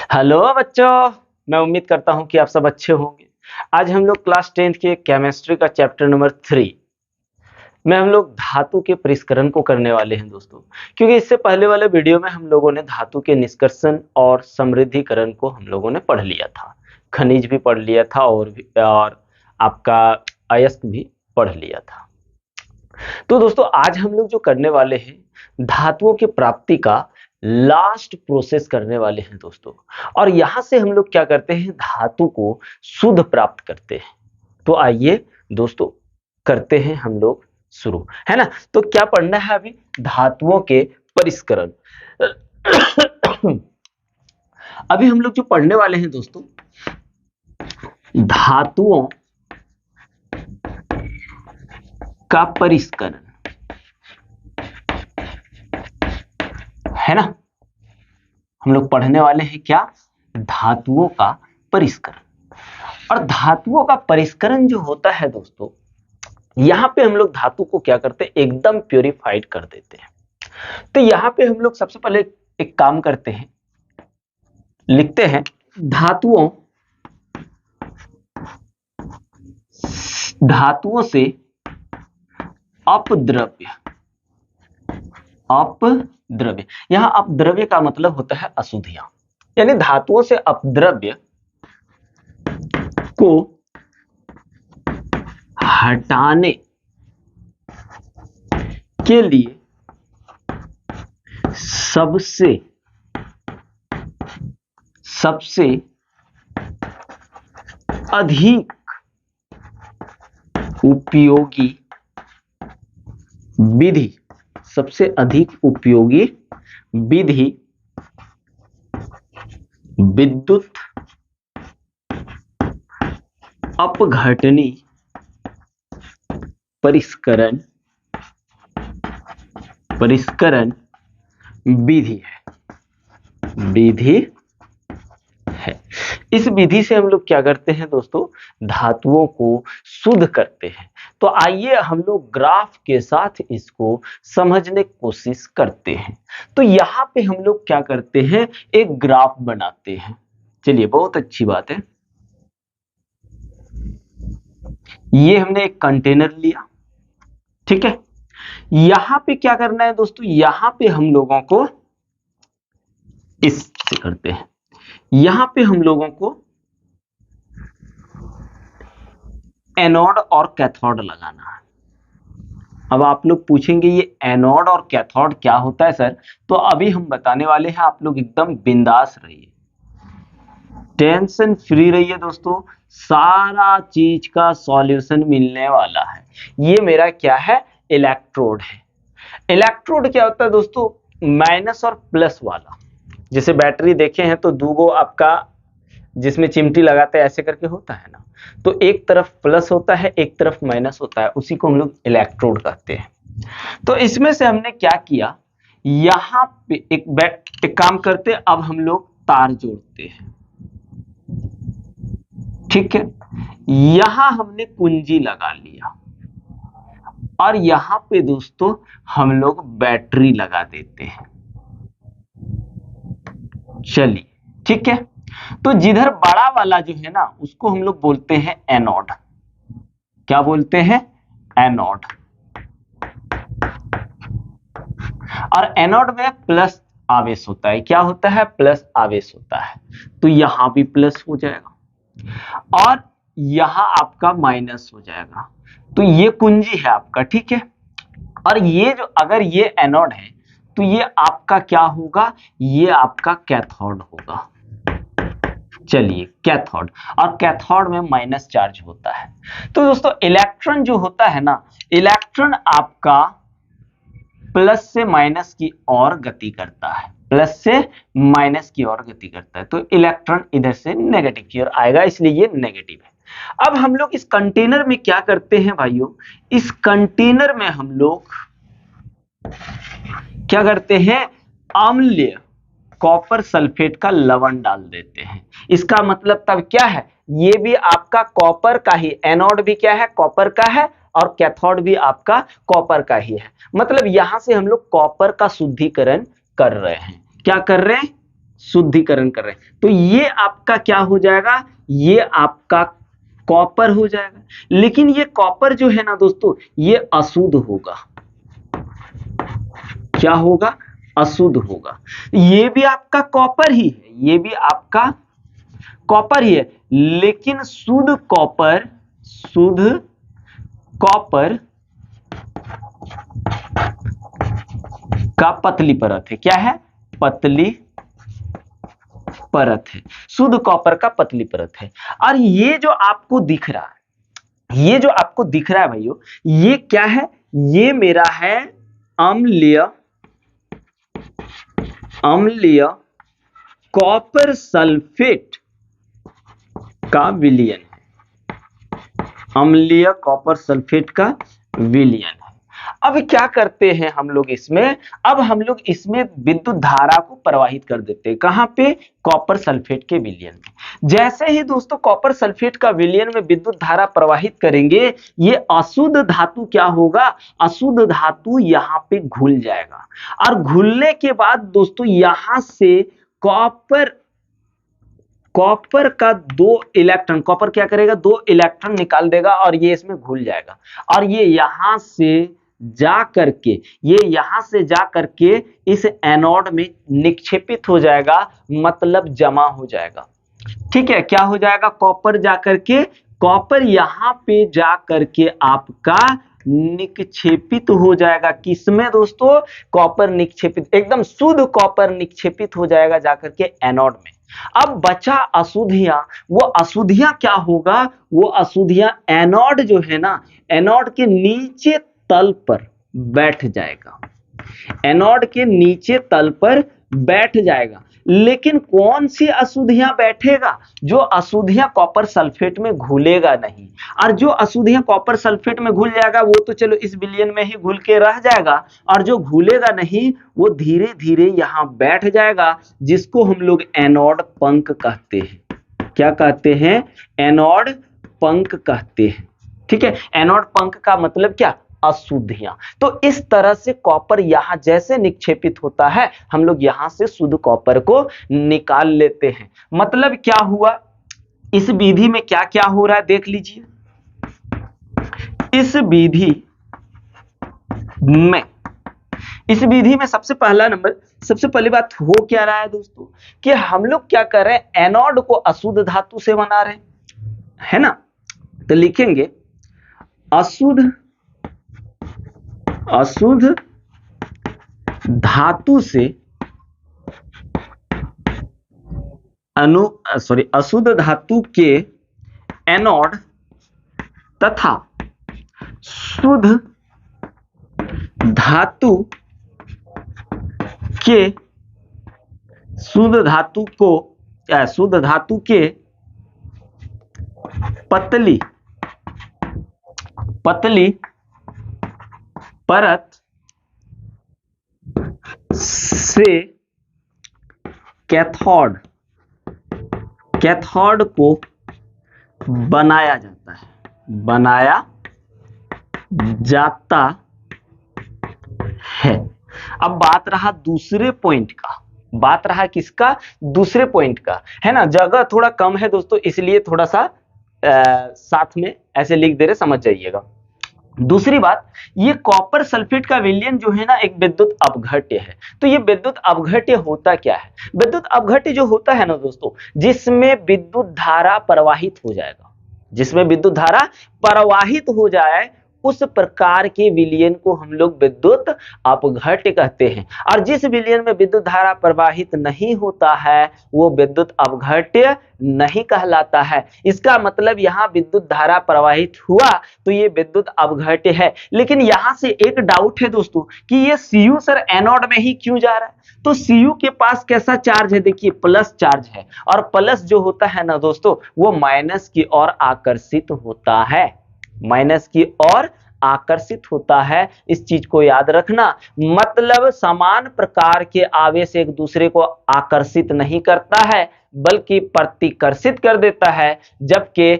Hello बच्चों। मैं उम्मीद करता हूं कि आप सब अच्छे होंगे। आज हम लोग क्लास 10th के केमिस्ट्री का चैप्टर नंबर 3 में हम लोग धातु के परिष्करण को करने वाले हैं दोस्तों। क्योंकि इससे पहले वाले वीडियो में हम लोगों ने धातु के निष्कर्षण और समृद्धिकरण को हम लोगों ने पढ़ लिया था, खनिज भी पढ़ लिया था और आपका अयस्क भी पढ़ लिया था। तो दोस्तों आज हम लोग जो करने वाले हैं धातुओं की प्राप्ति का लास्ट प्रोसेस करने वाले हैं दोस्तों। और यहां से हम लोग क्या करते हैं, धातु को शुद्ध प्राप्त करते हैं। तो आइए दोस्तों करते हैं हम लोग शुरू, है ना। तो क्या पढ़ना है अभी, धातुओं के परिष्करण। अभी हम लोग जो पढ़ने वाले हैं दोस्तों, धातुओं का परिष्करण, है ना। हम लोग पढ़ने वाले हैं क्या, धातुओं का परिष्करण। और धातुओं का परिष्करण जो होता है दोस्तों, यहां पे हम लोग धातु को क्या करते हैं, एकदम प्यूरिफाइड कर देते हैं। तो यहां पे हम लोग सबसे पहले एक काम करते हैं, लिखते हैं धातुओं से अपद्रव्य। यहां अपद्रव्य का मतलब होता है अशुद्धियां, यानी धातुओं से अपद्रव्य को हटाने के लिए सबसे अधिक उपयोगी विधि विद्युत अपघटनी परिष्करण विधि है। इस विधि से हम लोग क्या करते हैं दोस्तों, धातुओं को शुद्ध करते हैं। तो आइए हम लोग ग्राफ के साथ इसको समझने की कोशिश करते हैं। तो यहां पे हम लोग क्या करते हैं, एक ग्राफ बनाते हैं। चलिए, बहुत अच्छी बात है। ये हमने एक कंटेनर लिया, ठीक है। यहां पे क्या करना है दोस्तों, यहां पे हम लोगों को इससे करते हैं, यहां पे हम लोगों को एनोड और कैथोड लगाना है। अब आप लोग पूछेंगे ये एनोड और कैथोड क्या होता है सर, तो अभी हम बताने वाले हैं। आप लोग एकदम बिंदास रहिए, टेंशन फ्री रहिए दोस्तों, सारा चीज का सॉल्यूशन मिलने वाला है। ये मेरा क्या है, इलेक्ट्रोड है। इलेक्ट्रोड क्या होता है दोस्तों, माइनस और प्लस वाला। जैसे बैटरी देखे हैं तो दूगो आपका जिसमें चिमटी लगाते हैं ऐसे करके होता है ना, तो एक तरफ प्लस होता है, एक तरफ माइनस होता है, उसी को हम लोग इलेक्ट्रोड कहते हैं। तो इसमें से हमने क्या किया, यहां पे एक काम करते, अब हम लोग तार जोड़ते हैं, ठीक है। यहां हमने कुंजी लगा लिया और यहां पे दोस्तों हम लोग बैटरी लगा देते हैं। चलिए, ठीक है। तो जिधर बड़ा वाला जो है ना, उसको हम लोग बोलते हैं एनोड। क्या बोलते हैं, एनोड। और एनोड में प्लस आवेश होता है। क्या होता है, प्लस आवेश होता है। तो यहां भी प्लस हो जाएगा और यहां आपका माइनस हो जाएगा। तो ये कुंजी है आपका, ठीक है। और ये जो, अगर ये एनोड है तो ये आपका क्या होगा, ये आपका कैथोड होगा। चलिए, कैथोड, और कैथोड में माइनस चार्ज होता है। तो दोस्तों इलेक्ट्रॉन जो होता है ना, इलेक्ट्रॉन आपका प्लस से माइनस की ओर गति करता है, प्लस से माइनस की ओर गति करता है। तो इलेक्ट्रॉन इधर से नेगेटिव की ओर आएगा, इसलिए ये नेगेटिव है। अब हम लोग इस कंटेनर में क्या करते हैं भाइयों, इस कंटेनर में हम लोग क्या करते हैं, अम्लीय कॉपर सल्फेट का लवण डाल देते हैं। इसका मतलब तब क्या है, ये भी आपका कॉपर का ही, एनोड भी क्या है, कॉपर का है, और कैथोड भी आपका कॉपर का ही है। मतलब यहां से हम लोग कॉपर का शुद्धिकरण कर रहे हैं। क्या कर रहे हैं, शुद्धिकरण कर रहे हैं, तो ये आपका क्या हो जाएगा, ये आपका कॉपर हो जाएगा। लेकिन ये कॉपर जो है ना दोस्तों, ये अशुद्ध होगा। क्या होगा, अशुद्ध होगा। ये भी आपका कॉपर ही है, ये भी आपका कॉपर ही है, लेकिन शुद्ध कॉपर, शुद्ध कॉपर का पतली परत है। क्या है, पतली परत है, शुद्ध कॉपर का पतली परत है। और ये जो आपको दिख रहा है, ये जो आपको दिख रहा है भाइयों, ये क्या है, ये मेरा है अम्लीय, अम्लीय कॉपर सल्फेट का विलयन है, अम्लीय कॉपर सल्फेट का विलयन है। अब क्या करते हैं हम लोग इसमें, अब हम लोग इसमें विद्युत धारा को प्रवाहित कर देते हैं। कहां पे, कॉपर सल्फेट के विलयन में। जैसे ही दोस्तों कॉपर सल्फेट का विलयन में विद्युत धारा प्रवाहित करेंगे, ये अशुद्ध धातु क्या होगा, अशुद्ध धातु यहां पे घुल जाएगा। और घुलने के बाद दोस्तों यहां से कॉपर, कॉपर का 2 इलेक्ट्रॉन, कॉपर क्या करेगा, 2 इलेक्ट्रॉन निकाल देगा और ये इसमें घुल जाएगा। और ये यहां से जा करके, ये यहां से जा करके इस एनोड में निक्षेपित हो जाएगा, मतलब जमा हो जाएगा। ठीक है, क्या हो जाएगा, कॉपर जा करके, कॉपर यहां पे जा करके आपका निक्षेपित हो जाएगा। किसमें दोस्तों, कॉपर निक्षेपित, एकदम शुद्ध कॉपर निक्षेपित हो जाएगा जाकर के एनोड में। अब बचा अशुद्धियां, वो अशुद्धियां क्या होगा, वो अशुद्धियां एनोड जो है ना, एनोड के नीचे तल पर बैठ जाएगा, एनोड के नीचे तल पर बैठ जाएगा। लेकिन कौन सी अशुद्धियां बैठेगा, जो अशुद्धियां कॉपर सल्फेट में घुलेगा नहीं। और जो अशुद्धियां कॉपर सल्फेट में घुल जाएगा वो तो चलो इस विलयन में ही घुल के रह जाएगा, और जो घुलेगा नहीं वो धीरे धीरे यहां बैठ जाएगा, जिसको हम लोग एनोड पंख कहते हैं। क्या कहते हैं, एनोड पंख कहते हैं। ठीक है, एनोड पंख का मतलब क्या, अशुद्धियां। तो इस तरह से कॉपर यहां जैसे निक्षेपित होता है, हम लोग यहां से शुद्ध कॉपर को निकाल लेते हैं। मतलब क्या हुआ, इस विधि में क्या क्या हो रहा है देख लीजिए। इस विधि में सबसे पहला नंबर, सबसे पहली बात हो क्या रहा है दोस्तों, कि हम लोग क्या कर रहे हैं, एनोड को अशुद्ध धातु से बना रहे हैं, है ना। तो लिखेंगे अशुद्ध, अशुद्ध धातु से अशुद्ध धातु के एनोड तथा शुद्ध धातु के, शुद्ध धातु को, शुद्ध धातु के पतली, पतली परत से कैथोड, कैथोड को बनाया जाता है, बनाया जाता है। अब बात रहा दूसरे पॉइंट का, बात रहा किसका, दूसरे पॉइंट का, है ना। जगह थोड़ा कम है दोस्तों, इसलिए थोड़ा सा साथ में ऐसे लिख दे रहे, समझ जाइएगा। दूसरी बात, ये कॉपर सल्फेट का विलयन जो है ना, एक विद्युत अपघट्य है। तो ये विद्युत अपघट्य होता क्या है, विद्युत अपघट्य जो होता है ना दोस्तों, जिसमें विद्युत धारा प्रवाहित हो जाएगा, जिसमें विद्युत धारा प्रवाहित हो जाए, उस प्रकार के विलयन को हम लोग विद्युत अपघट्य कहते हैं। और जिस विलयन में विद्युत धारा प्रवाहित नहीं होता है, वो विद्युत अपघट्य नहीं कहलाता है। इसका मतलब यहाँ विद्युत धारा प्रवाहित हुआ तो ये विद्युत अपघट्य है। लेकिन यहाँ से एक डाउट है दोस्तों कि ये Cu सर एनोड में ही क्यों जा रहा है, तो Cu के पास कैसा चार्ज है, देखिए प्लस चार्ज है, और प्लस जो होता है ना दोस्तों, वो माइनस की ओर आकर्षित होता है, माइनस की ओर आकर्षित होता है। इस चीज को याद रखना। मतलब समान प्रकार के आवेश एक दूसरे को आकर्षित नहीं करता है, बल्कि प्रतिकर्षित कर देता है, जबकि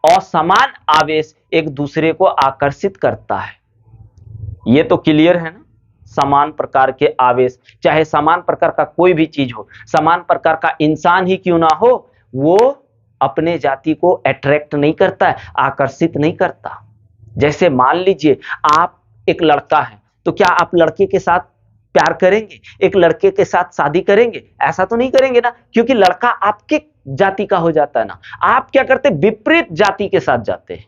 असमान आवेश एक दूसरे को आकर्षित करता है। ये तो क्लियर है ना, समान प्रकार के आवेश, चाहे समान प्रकार का कोई भी चीज हो, समान प्रकार का इंसान ही क्यों ना हो, वो अपने जाति को अट्रैक्ट नहीं करता है, आकर्षित नहीं करता। जैसे मान लीजिए आप एक लड़का है, तो क्या आप लड़के के साथ प्यार करेंगे, एक लड़के के साथ शादी करेंगे? ऐसा तो नहीं करेंगे ना, क्योंकि लड़का आपके जाति का हो जाता है ना। आप क्या करते, विपरीत जाति के साथ जाते हैं।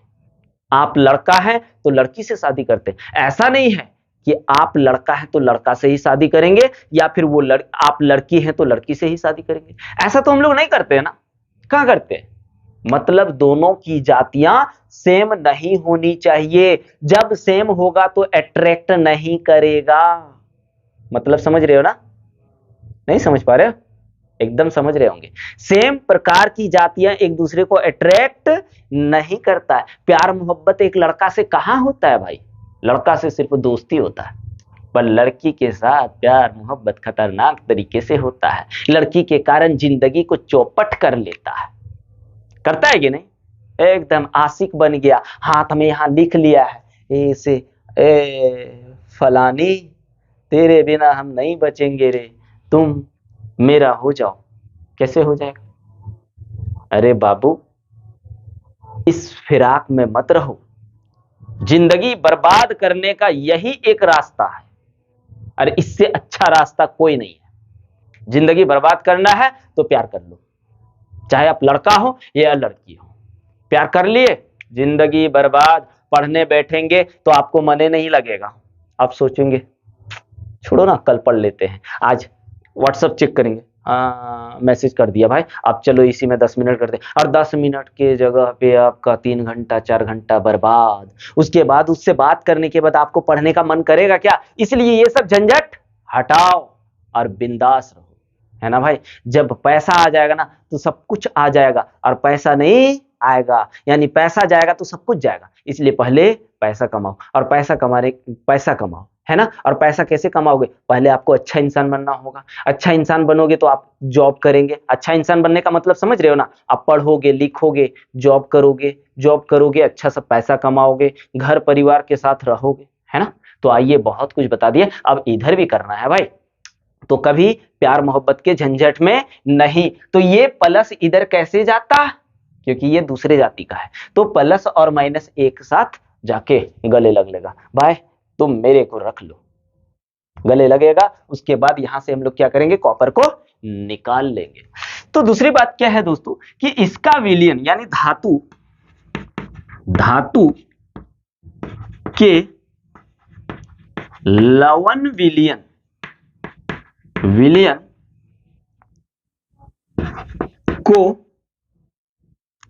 आप लड़का है तो लड़की से शादी करते हैं। ऐसा नहीं है कि आप लड़का है तो लड़का से ही शादी करेंगे, या फिर वो आप लड़की है तो लड़की से ही शादी करेंगे। ऐसा तो हम लोग नहीं करते हैं ना। कहां करते हैं? मतलब दोनों की जातियां सेम नहीं होनी चाहिए। जब सेम होगा तो अट्रैक्ट नहीं करेगा। मतलब समझ रहे हो ना? नहीं समझ पा रहे हो? एकदम समझ रहे होंगे। सेम प्रकार की जातियां एक दूसरे को अट्रैक्ट नहीं करता है। प्यार मोहब्बत एक लड़का से कहां होता है भाई? लड़का से सिर्फ दोस्ती होता है, पर लड़की के साथ प्यार मोहब्बत खतरनाक तरीके से होता है। लड़की के कारण जिंदगी को चौपट कर लेता है। करता है कि नहीं? एकदम आशिक बन गया, हाथ में यहां लिख लिया है ऐसे, ए फलानी तेरे बिना हम नहीं बचेंगे रे, तुम मेरा हो जाओ। कैसे हो जाएगा? अरे बाबू, इस फिराक में मत रहो। जिंदगी बर्बाद करने का यही एक रास्ता है। अरे इससे अच्छा रास्ता कोई नहीं है। जिंदगी बर्बाद करना है तो प्यार कर लो, चाहे आप लड़का हो या लड़की हो। प्यार कर लिए, जिंदगी बर्बाद। पढ़ने बैठेंगे तो आपको मने नहीं लगेगा, आप सोचेंगे छोड़ो ना, कल पढ़ लेते हैं, आज व्हाट्सएप चेक करेंगे, मैसेज कर दिया भाई, अब चलो इसी में 10 मिनट करते हैं। और 10 मिनट के जगह पे आपका 3 घंटा 4 घंटा बर्बाद। उसके बाद उससे बात करने के बाद आपको पढ़ने का मन करेगा क्या? इसलिए ये सब झंझट हटाओ और बिंदास रहो, है ना भाई? जब पैसा आ जाएगा ना तो सब कुछ आ जाएगा, और पैसा नहीं आएगा यानी पैसा जाएगा तो सब कुछ जाएगा। इसलिए पहले पैसा कमाओ, और पैसा कमाओ, है ना? और पैसा कैसे कमाओगे? पहले आपको अच्छा इंसान बनना होगा। अच्छा इंसान बनोगे तो आप जॉब करेंगे। अच्छा इंसान बनने का मतलब समझ रहे हो ना? आप पढ़ोगे, लिखोगे, जॉब करोगे, अच्छा सा पैसा कमाओगे, घर परिवार के साथ रहोगे, है ना? तो आइए, बहुत कुछ बता दिया, अब इधर भी करना है भाई। तो कभी प्यार मोहब्बत के झंझट में नहीं। तो ये प्लस इधर कैसे जाता? क्योंकि ये दूसरे जाति का है, तो प्लस और माइनस एक साथ जाके गले लग लेगा। भाई तुम मेरे को रख लो, गले लगेगा। उसके बाद यहां से हम लोग क्या करेंगे, कॉपर को निकाल लेंगे। तो दूसरी बात क्या है दोस्तों, कि इसका विलयन यानी धातु के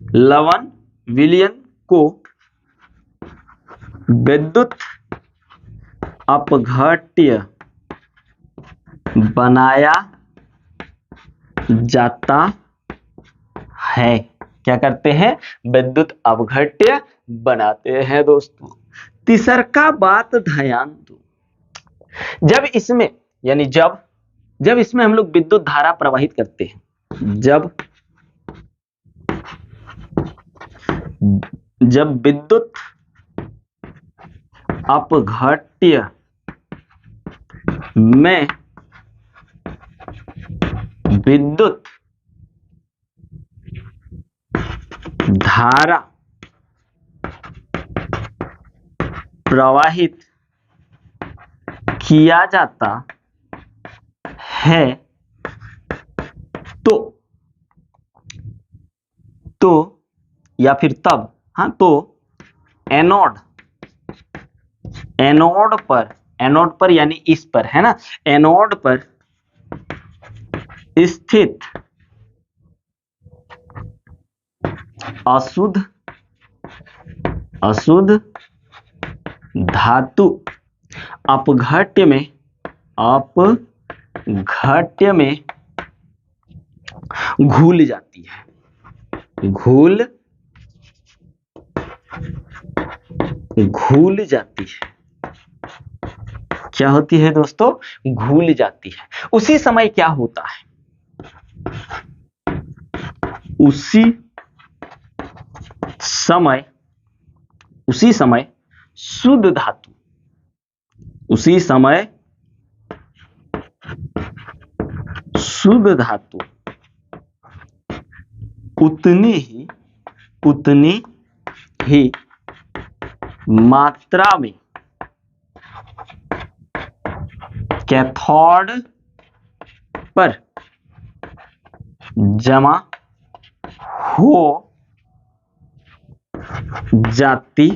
लवण विलयन को विद्युत अपघट्य बनाया जाता है। क्या करते हैं? विद्युत अपघट्य बनाते हैं दोस्तों। तीसरा बात ध्यान दो, जब इसमें यानी जब इसमें हम लोग विद्युत धारा प्रवाहित करते हैं, जब विद्युत अपघट्य में विद्युत धारा प्रवाहित किया जाता है तो या फिर तब, तो एनोड पर यानी इस पर, है ना, एनोड पर स्थित अशुद्ध धातु अपघट्य में घुल जाती है। घुल जाती है। क्या होती है दोस्तों? घुल जाती है। उसी समय क्या होता है? उसी समय शुद्ध धातु शुद्ध धातु उतनी ही मात्रा में कैथोड पर जमा हो जाती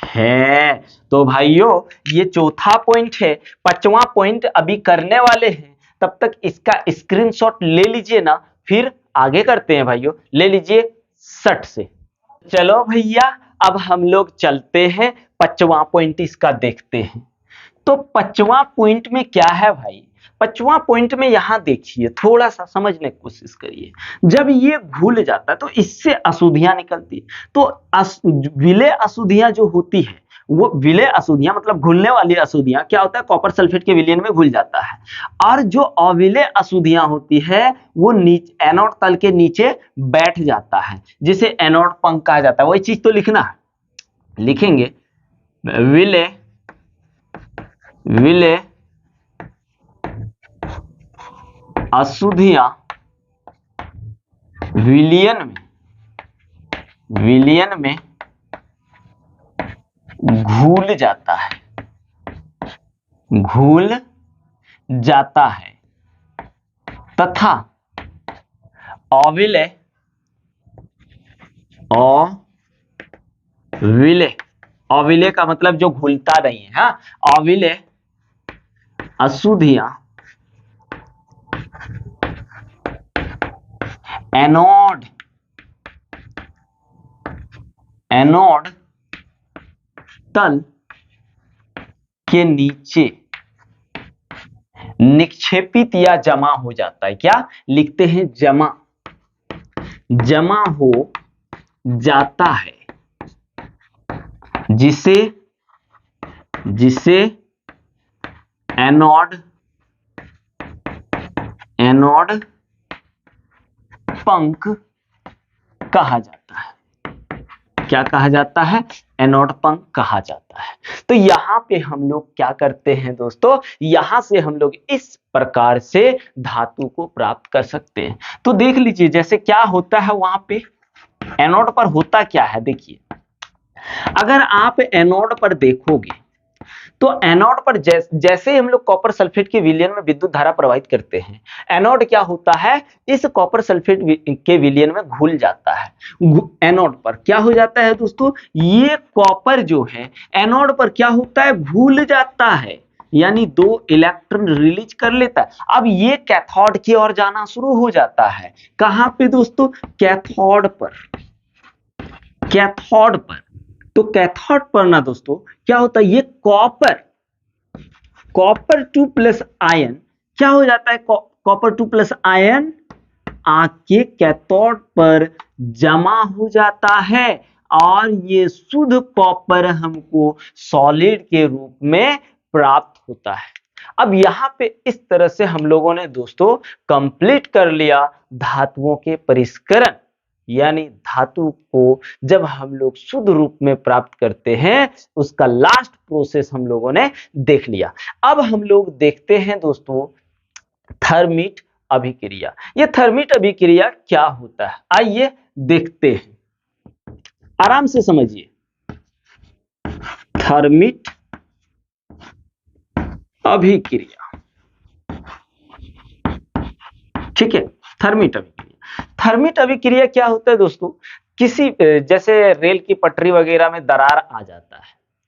है। तो भाइयों ये चौथा पॉइंट है, पांचवा पॉइंट अभी करने वाले हैं, तब तक इसका स्क्रीनशॉट ले लीजिए ना, फिर आगे करते हैं भाइयों। ले लीजिए सट से। चलो भैया अब हम लोग चलते हैं, पांचवा पॉइंट इसका देखते हैं। तो पांचवा पॉइंट में क्या है भाई, पांचवा पॉइंट में यहां देखिए, थोड़ा सा समझने की कोशिश करिए। जब ये घुल जाता है तो इससे अशुद्धियां निकलती है। तो विलय अशुद्धियां जो होती है, वो विलय अशुद्धियां मतलब घुलने वाली अशुद्धियां क्या होता है, कॉपर सल्फेट के विलयन में घुल जाता है। और जो अविलय अशुद्धियां होती है वो एनोड तल के नीचे बैठ जाता है, जिसे एनोड पंख कहा जाता है। वही चीज तो लिखना है, लिखेंगे विलय अशुद्धियां विलयन में घुल जाता है तथा अविलय का मतलब जो घुलता नहीं है, हाँ, अविलय अशुद्धियां एनोड तल के नीचे निक्षेपित या जमा हो जाता है। क्या लिखते हैं, जमा हो जाता है, जिसे एनोड पंख कहा जाता है। क्या कहा जाता है, एनोड पंख कहा जाता है। तो यहां पे हम लोग क्या करते हैं दोस्तों, यहां से हम लोग इस प्रकार से धातु को प्राप्त कर सकते हैं। तो देख लीजिए जैसे क्या होता है वहां पे एनोड पर होता क्या है। देखिए अगर आप एनोड पर देखोगे तो एनोड पर जैसे हम लोग कॉपर सल्फेट के विलयन में विद्युत धारा प्रवाहित करते हैं, एनोड क्या होता है, इस कॉपर सल्फेट के विलयन में घुल जाता है। एनोड पर क्या हो जाता है दोस्तों, ये कॉपर जो है एनोड पर क्या होता है, घुल जाता है, यानी 2 इलेक्ट्रॉन रिलीज कर लेता है। अब ये कैथोड की ओर जाना शुरू हो जाता है। कहां पे दोस्तों, कैथोड पर। तो कैथोड पर ना दोस्तों क्या होता है, ये कॉपर 2 प्लस आयन क्या हो जाता है, कॉपर 2 प्लस आयन आके कैथोड पर जमा हो जाता है और ये शुद्ध कॉपर हमको सॉलिड के रूप में प्राप्त होता है। अब यहां पे इस तरह से हम लोगों ने दोस्तों कंप्लीट कर लिया धातुओं के परिष्करण, यानी धातु को जब हम लोग शुद्ध रूप में प्राप्त करते हैं उसका लास्ट प्रोसेस हम लोगों ने देख लिया। अब हम लोग देखते हैं दोस्तों थर्मिट अभिक्रिया। यह थर्मिट अभिक्रिया क्या होता है, आइए देखते हैं, आराम से समझिए। थर्मिट अभिक्रिया, ठीक है, थर्मिट अभिक्रिया क्या होता है दोस्तों, किसी जैसे रेल की पटरी वगैरह में दरार आ जाता है,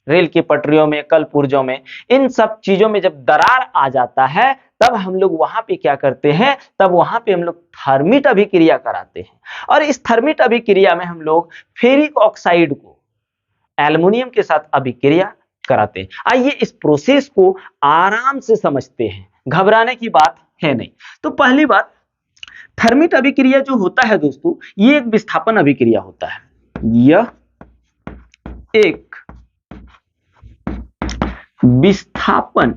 रेल की पटरियों में, कल पुर्जों में, इन सब चीजों में जब दरार आ जाता है तब हम लोग वहां पे क्या करते हैं, तब वहां पे हम लोग थर्मिट अभिक्रिया कराते हैं। और इस थर्मिट अभिक्रिया में हम लोग फेरिक ऑक्साइड को एल्युमिनियम के साथ अभिक्रिया कराते हैं। आइए इस प्रोसेस को आराम से समझते हैं, घबराने की बात है नहीं। तो पहली बात, थर्मिट अभिक्रिया जो होता है दोस्तों, ये एक विस्थापन अभिक्रिया होता है। यह एक विस्थापन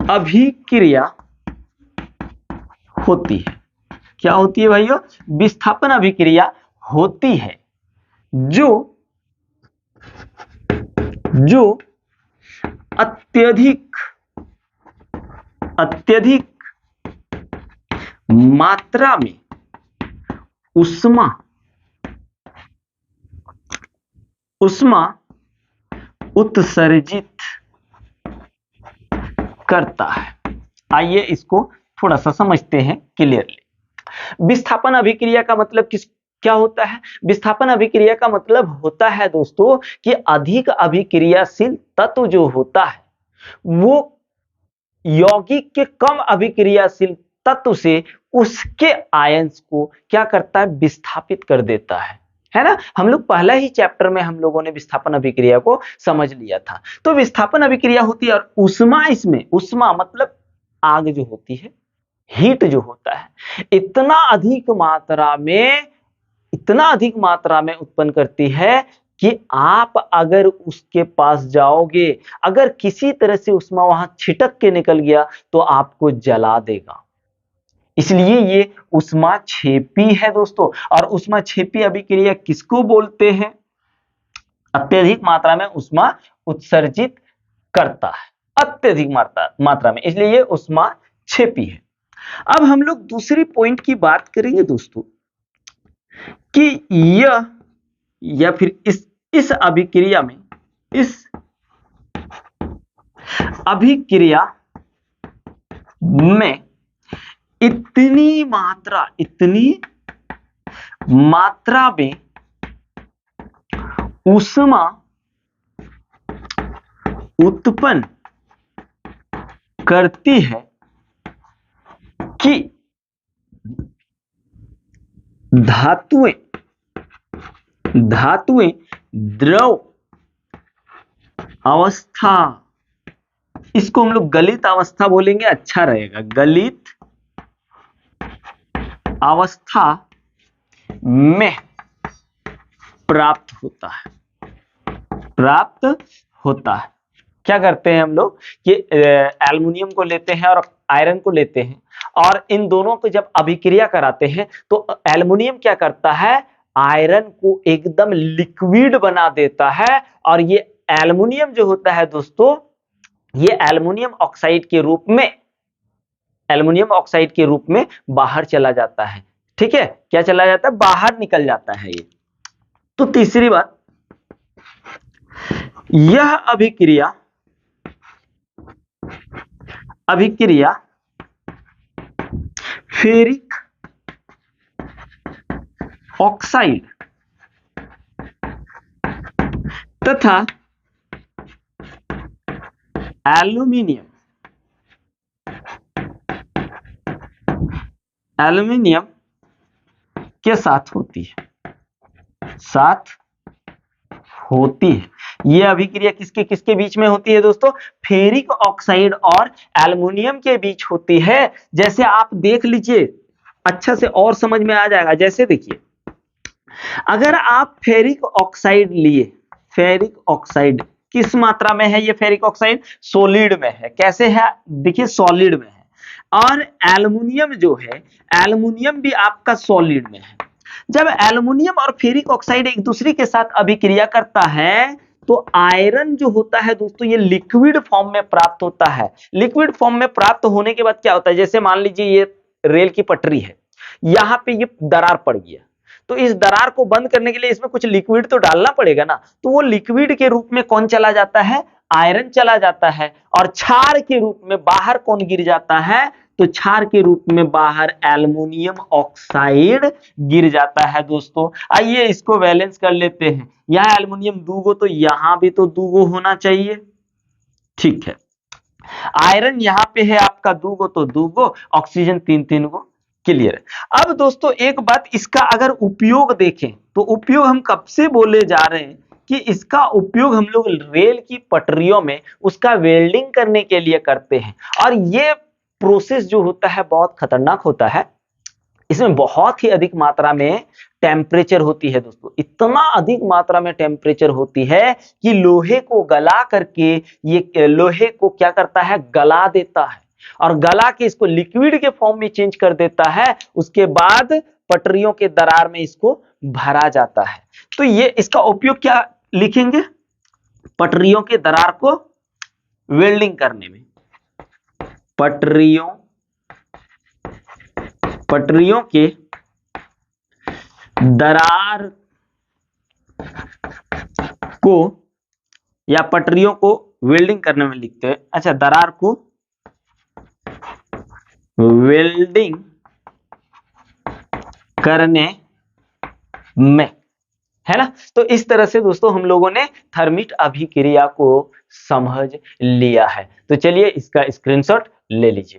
अभिक्रिया होती है। क्या होती है भाइयों, विस्थापन अभिक्रिया होती है जो अत्यधिक अत्यधिक मात्रा में उष्मा उत्सर्जित करता है। आइए इसको थोड़ा सा समझते हैं क्लियरली। विस्थापन अभिक्रिया का मतलब क्या होता है? विस्थापन अभिक्रिया का मतलब होता है दोस्तों कि अधिक अभिक्रियाशील तत्व जो होता है वो यौगिक के कम अभिक्रियाशील तत्व से उसके आयंस को क्या करता है? विस्थापित कर देता है ना। हम लोग पहला ही चैप्टर में हम लोगों ने विस्थापन अभिक्रिया को समझ लिया था। तो विस्थापन अभिक्रिया होती है और उष्मा, इसमें उष्मा मतलब आग जो होती है, हीट जो होता है, इतना अधिक मात्रा में उत्पन्न करती है कि आप अगर उसके पास जाओगे, अगर किसी तरह से उष्मा वहां छिटक के निकल गया तो आपको जला देगा। इसलिए ये उष्माक्षेपी है दोस्तों। और उष्माक्षेपी अभिक्रिया किसको बोलते हैं? अत्यधिक मात्रा में उष्मा उत्सर्जित करता है, अत्यधिक मात्रा में, इसलिए ये उष्माक्षेपी है। अब हम लोग दूसरी पॉइंट की बात करेंगे दोस्तों कि यह या फिर इस अभिक्रिया में, इस अभिक्रिया में इतनी मात्रा में उष्मा उत्पन्न करती है कि धातुएं द्रव अवस्था, इसको हम लोग गलित अवस्था बोलेंगे, अच्छा रहेगा, गलित अवस्था में प्राप्त होता है। क्या करते हैं हम लोग कि एल्युमिनियम को लेते हैं और आयरन को लेते हैं और इन दोनों को जब अभिक्रिया कराते हैं तो एल्युमिनियम क्या करता है? आयरन को एकदम लिक्विड बना देता है और ये एल्युमिनियम जो होता है दोस्तों, ये एल्युमिनियम ऑक्साइड के रूप में बाहर चला जाता है। ठीक है, क्या चला जाता है? बाहर निकल जाता है ये। तो तीसरी बात, यह अभिक्रिया फेरिक ऑक्साइड तथा एल्युमिनियम के साथ होती है। यह अभिक्रिया किसके बीच में होती है दोस्तों? फेरिक ऑक्साइड और एल्युमिनियम के बीच होती है। जैसे आप देख लीजिए, अच्छा से और समझ में आ जाएगा। जैसे देखिए, अगर आप फेरिक ऑक्साइड लिए, फेरिक ऑक्साइड किस मात्रा में है? ये फेरिक ऑक्साइड सॉलिड में है। कैसे है? देखिए सॉलिड में है। और एल्युमिनियम जो है, एल्युमिनियम भी आपका सॉलिड में है। जब एल्युमिनियम और फेरिक ऑक्साइड एक दूसरे के साथ अभिक्रिया करता है तो आयरन जो होता है दोस्तों, ये लिक्विड फॉर्म में प्राप्त होता है। लिक्विड फॉर्म में प्राप्त होने के बाद क्या होता है? जैसे मान लीजिए ये रेल की पटरी है, यहां पे ये दरार पड़ गया, तो इस दरार को बंद करने के लिए इसमें कुछ लिक्विड तो डालना पड़ेगा ना। तो वो लिक्विड के रूप में कौन चला जाता है? आयरन चला जाता है। और क्षार के रूप में बाहर कौन गिर जाता है? तो क्षार के रूप में बाहर एल्युमिनियम ऑक्साइड गिर जाता है दोस्तों। आइए इसको बैलेंस कर लेते हैं। यहाँ एल्युमिनियम 2 गो, तो यहां भी तो 2 गो होना चाहिए। ठीक है, आयरन यहां पे है आपका 2 गो, तो 2 गो, ऑक्सीजन 3 गो। क्लियर है। अब दोस्तों एक बात, इसका अगर उपयोग देखें तो उपयोग हम कब से बोले जा रहे हैं कि इसका उपयोग हम लोग रेल की पटरियों में उसका वेल्डिंग करने के लिए करते हैं। और ये प्रोसेस जो होता है बहुत खतरनाक होता है। इसमें बहुत ही अधिक मात्रा में टेम्परेचर होती है दोस्तों। इतना अधिक मात्रा में टेम्परेचर होती है कि लोहे को गला करके, ये लोहे को क्या करता है? गला देता है और गला के इसको लिक्विड के फॉर्म में चेंज कर देता है। उसके बाद पटरियों के दरार में इसको भरा जाता है। तो ये इसका उपयोग क्या लिखेंगे? पटरियों के दरार को वेल्डिंग करने में, पटरियों के दरार को, या पटरियों को वेल्डिंग करने में लिखते हैं। अच्छा, दरार को वेल्डिंग करने में, है ना। तो इस तरह से दोस्तों हम लोगों ने थर्मिट अभिक्रिया को समझ लिया है। तो चलिए इसका स्क्रीनशॉट ले लीजिए।